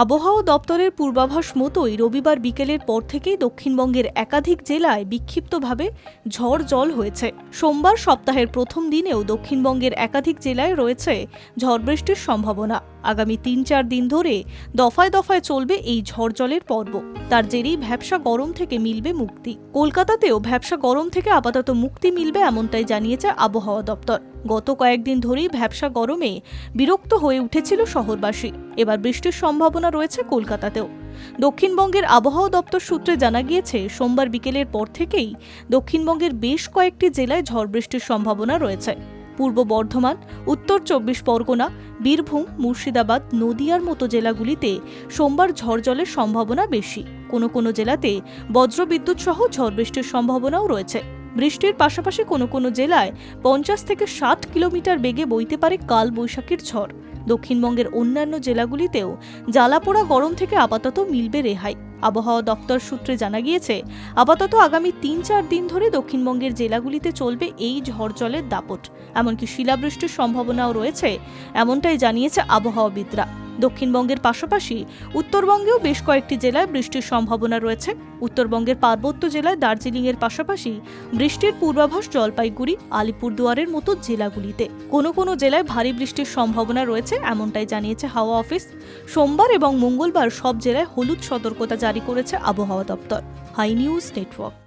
আবহাওয়া দপ্তরের পূর্বাভাস মতোই রবিবার বিকেলের পর থেকেই দক্ষিণবঙ্গের একাধিক জেলায় বিক্ষিপ্তভাবে ঝড় জল হয়েছে। সোমবার সপ্তাহের প্রথম দিনেও দক্ষিণবঙ্গের একাধিক জেলায় রয়েছে ঝড় বৃষ্টির সম্ভাবনা। আগামী ৩-৪ দিন ধরে দফায় দফায় চলবে এই ঝড় জলের পর্ব। তার জেরেই ভ্যাপসা গরম থেকে মিলবে মুক্তি। কলকাতাতেও ভ্যাপসা গরম থেকে আপাতত মুক্তি মিলবে এমনটাই জানিয়েছে আবহাওয়া দপ্তর। গত কয়েকদিন ধরেই ভ্যাপসা গরমে বিরক্ত হয়ে উঠেছিল শহরবাসী। এবার বৃষ্টির সম্ভাবনা রয়েছে কলকাতাতেও। দক্ষিণবঙ্গের আবহাওয়া দপ্তর সূত্রে জানা গিয়েছে, সোমবার বিকেলের পর থেকেই দক্ষিণবঙ্গের বেশ কয়েকটি জেলায় ঝড় বৃষ্টির সম্ভাবনা রয়েছে। পূর্ব বর্ধমান, উত্তর ২৪ পরগনা, বীরভূম, মুর্শিদাবাদ, নদিয়ার মতো জেলাগুলিতে সোমবার ঝড় জলের সম্ভাবনা বেশি। কোনো কোনো জেলাতে বজ্রবিদ্যুৎ সহ ঝড় বৃষ্টির সম্ভাবনাও রয়েছে। বৃষ্টির পাশাপাশি কোনো কোনো জেলায় ৫০ থেকে ৬০ কিলোমিটার বেগে বইতে পারে কাল বৈশাখীর ঝড়। দক্ষিণবঙ্গের অন্যান্য জেলাগুলিতেও জ্বালাপোড়া গরম থেকে আপাতত মিলবে রেহাই। আবহাওয়া দপ্তর সূত্রে জানা গিয়েছে, আপাতত আগামী ৩-৪ দিন ধরে দক্ষিণবঙ্গের জেলাগুলিতে চলবে এই ঝড় জলের দাপট। এমনকি শিলাবৃষ্টির সম্ভাবনাও রয়েছে, এমনটাই জানিয়েছে আবহাওয়াবিদরা। দক্ষিণবঙ্গের পাশাপাশি উত্তরবঙ্গেও বেশ কয়েকটি জেলায় বৃষ্টির সম্ভাবনা রয়েছে। উত্তরবঙ্গের পার্বত্য জেলায় দার্জিলিংয়ের পাশাপাশি বৃষ্টির পূর্বাভাস জলপাইগুড়ি, আলিপুরদুয়ারের মতো জেলাগুলিতে। কোনো কোনো জেলায় ভারী বৃষ্টির সম্ভাবনা রয়েছে, এমনটাই জানিয়েছে হাওয়া অফিস। সোমবার এবং মঙ্গলবার সব জেলায় হলুদ সতর্কতা জারি করেছে আবহাওয়া দপ্তর। Hi News network.